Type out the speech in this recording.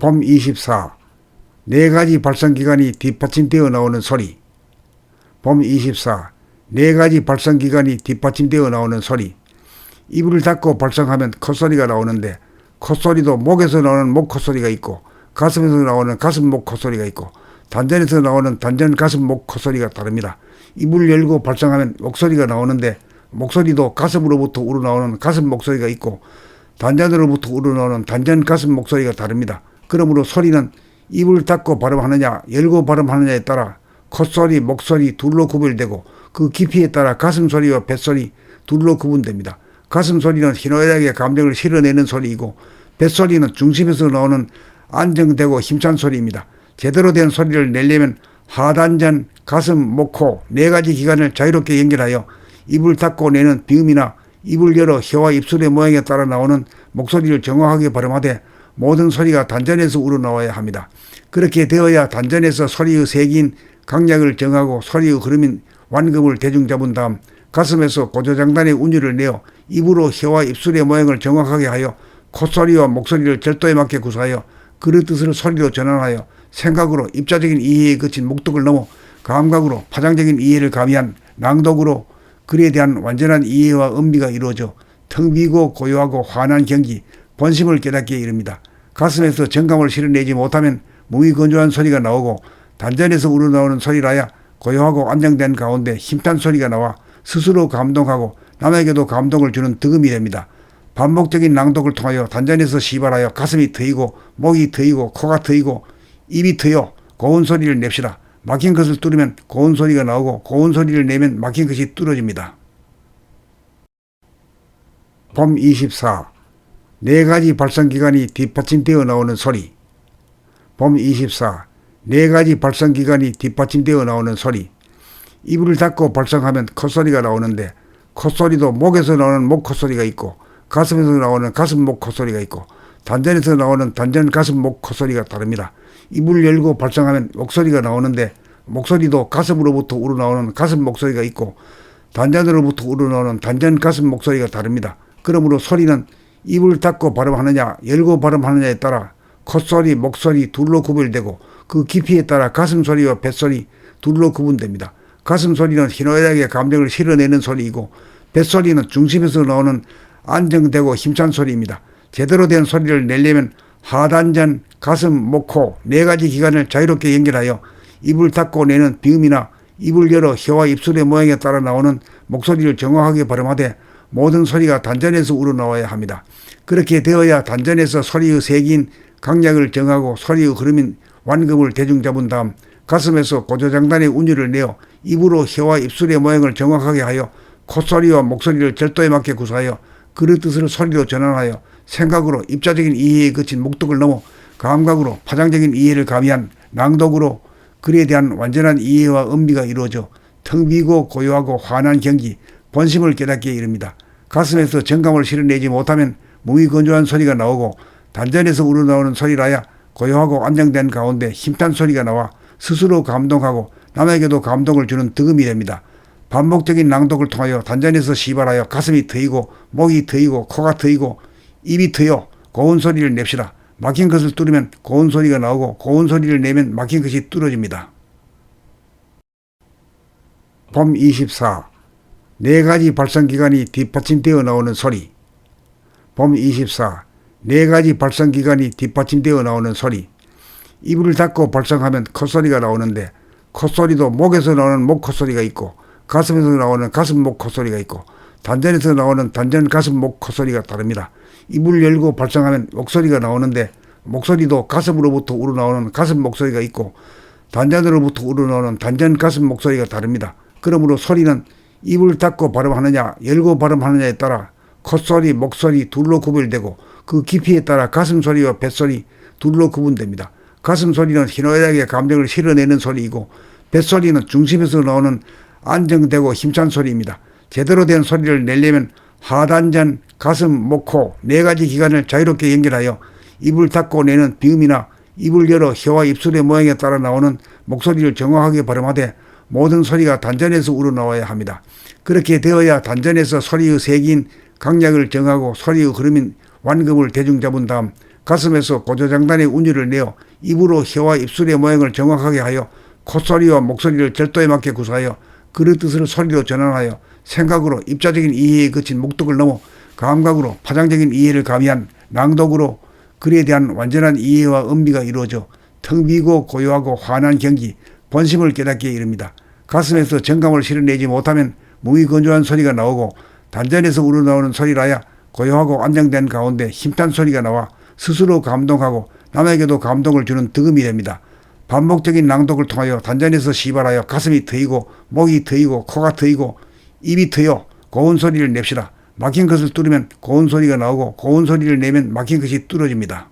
봄 24. 네 가지 발성기관이 뒷받침되어 나오는 소리. 봄 24. 네 가지 발성기관이 뒷받침되어 나오는 소리. 입을 닫고 발성하면 콧소리가 나오는데 콧소리도 목에서 나오는 목 콧소리가 있고 가슴에서 나오는 가슴 목 콧소리가 있고 단전에서 나오는 단전 가슴 목 콧소리가 다릅니다. 입을 열고 발성하면 목소리가 나오는데 목소리도 가슴으로부터 우러나오는 가슴 목소리가 있고 단전으로부터 우러나오는 단전 가슴 목소리가 다릅니다. 그러므로 소리는 입을 닫고 발음하느냐 열고 발음하느냐에 따라 콧소리, 목소리 둘로 구별되고 그 깊이에 따라 가슴소리와 뱃소리 둘로 구분됩니다. 가슴소리는 희노애락의 감정을 실어내는 소리이고 뱃소리는 중심에서 나오는 안정되고 힘찬 소리입니다. 제대로 된 소리를 내려면 하단전, 가슴, 목, 코 네 가지 기관을 자유롭게 연결하여 입을 닫고 내는 비음이나 입을 열어 혀와 입술의 모양에 따라 나오는 목소리를 정확하게 발음하되 모든 소리가 단전에서 우러나와야 합니다. 그렇게 되어야 단전에서 소리의 색인 강약을 정하고 소리의 흐름인 완급을 대중 잡은 다음 가슴에서 고조장단의 운율을 내어 입으로 혀와 입술의 모양을 정확하게 하여 콧소리와 목소리를 절도에 맞게 구사하여 그 뜻을 소리로 전환하여 생각으로 입자적인 이해에 그친 목독을 넘어 감각으로 파장적인 이해를 가미한 낭독으로 글에 대한 완전한 이해와 음미가 이루어져 텅 비고 고요하고 환한 경지, 본심을 깨닫게 이릅니다. 가슴에서 정감을 실어내지 못하면 무의건조한 소리가 나오고 단전에서 우러나오는 소리라야 고요하고 안정된 가운데 힘찬 소리가 나와 스스로 감동하고 남에게도 감동을 주는 득음이 됩니다. 반복적인 낭독을 통하여 단전에서 시발하여 가슴이 트이고 목이 트이고 코가 트이고 입이 트여 고운 소리를 냅시다. 막힌 것을 뚫으면 고운 소리가 나오고 고운 소리를 내면 막힌 것이 뚫어집니다. 봄 24. 네 가지 발성기관이 뒷받침되어 나오는 소리. 봄 24. 네 가지 발성기관이 뒷받침되어 나오는 소리. 입을 닫고 발성하면 콧소리가 나오는데 콧소리도 목에서 나오는 목 콧소리가 있고 가슴에서 나오는 가슴 목 콧소리가 있고 단전에서 나오는 단전 가슴 목 콧소리가 다릅니다. 입을 열고 발성하면 목소리가 나오는데 목소리도 가슴으로부터 우러나오는 가슴 목소리가 있고 단전으로부터 우러나오는 단전 가슴 목소리가 다릅니다. 그러므로 소리는 입을 닫고 발음하느냐 열고 발음하느냐에 따라 콧소리, 목소리 둘로 구별되고 그 깊이에 따라 가슴소리와 뱃소리 둘로 구분됩니다. 가슴소리는 희노애락의 감정을 실어내는 소리이고 뱃소리는 중심에서 나오는 안정되고 힘찬 소리입니다. 제대로 된 소리를 내려면 하단전, 가슴, 목, 코 네 가지 기관을 자유롭게 연결하여 입을 닫고 내는 비음이나 입을 열어 혀와 입술의 모양에 따라 나오는 목소리를 정확하게 발음하되 모든 소리가 단전에서 우러나와야 합니다. 그렇게 되어야 단전에서 소리의 색인 강약을 정하고 소리의 흐름인 완급을 대중 잡은 다음 가슴에서 고조장단의 운율을 내어 입으로 혀와 입술의 모양을 정확하게 하여 콧소리와 목소리를 절도에 맞게 구사하여 그 뜻을 소리로 전환하여 생각으로 입자적인 이해에 그친 목독을 넘어 감각으로 파장적인 이해를 가미한 낭독으로 글에 대한 완전한 이해와 음미가 이루어져 텅 비고 고요하고 환한 경지, 본심을 깨닫게 이릅니다. 가슴에서 정감을 실어내지 못하면 무의건조한 소리가 나오고 단전에서 우러나오는 소리라야 고요하고 안정된 가운데 힘찬 소리가 나와 스스로 감동하고 남에게도 감동을 주는 득음이 됩니다. 반복적인 낭독을 통하여 단전에서 시발하여 가슴이 트이고 목이 트이고 코가 트이고 입이 트여 고운 소리를 냅시다. 막힌 것을 뚫으면 고운 소리가 나오고 고운 소리를 내면 막힌 것이 뚫어집니다. 봄 24. 네 가지 발성기관이 뒷받침되어 나오는 소리. 봄 24. 네 가지 발성기관이 뒷받침되어 나오는 소리. 입을 닫고 발성하면 콧소리가 나오는데 콧소리도 목에서 나오는 목 콧소리가 있고 가슴에서 나오는 가슴 목 콧소리가 있고 단전에서 나오는 단전 가슴 목 콧소리가 다릅니다. 입을 열고 발성하면 목소리가 나오는데 목소리도 가슴으로부터 우러나오는 가슴 목소리가 있고 단전으로부터 우러나오는 단전 가슴 목소리가 다릅니다. 그러므로 소리는 입을 닫고 발음하느냐 열고 발음하느냐에 따라 콧소리, 목소리 둘로 구별되고 그 깊이에 따라 가슴소리와 뱃소리 둘로 구분됩니다. 가슴소리는 희노애락의 감정을 실어내는 소리이고 뱃소리는 중심에서 나오는 안정되고 힘찬 소리입니다. 제대로 된 소리를 내려면 하단전, 가슴, 목, 코 네 가지 기관을 자유롭게 연결하여 입을 닫고 내는 비음이나 입을 열어 혀와 입술의 모양에 따라 나오는 목소리를 정확하게 발음하되 모든 소리가 단전에서 우러나와야 합니다. 그렇게 되어야 단전에서 소리의 색인 강약을 정하고 소리의 흐름인 완급을 대중 잡은 다음 가슴에서 고조장단의 운율을 내어 입으로 혀와 입술의 모양을 정확하게 하여 콧소리와 목소리를 절도에 맞게 구사하여 그릇 뜻을 소리로 전환하여 생각으로 입자적인 이해에 그친 목독을 넘어 감각으로 파장적인 이해를 가미한 낭독으로 글에 대한 완전한 이해와 음미가 이루어져 텅 비고 고요하고 환한 경기, 본심을 깨닫게 이릅니다. 가슴에서 정감을 실어내지 못하면 무의건조한 소리가 나오고 단전에서 우러나오는 소리라야 고요하고 안정된 가운데 힘찬 소리가 나와 스스로 감동하고 남에게도 감동을 주는 득음이 됩니다. 반복적인 낭독을 통하여 단전에서 시발하여 가슴이 트이고 목이 트이고 코가 트이고 입이 트여 고운 소리를 냅시다. 막힌 것을 뚫으면 고운 소리가 나오고 고운 소리를 내면 막힌 것이 뚫어집니다.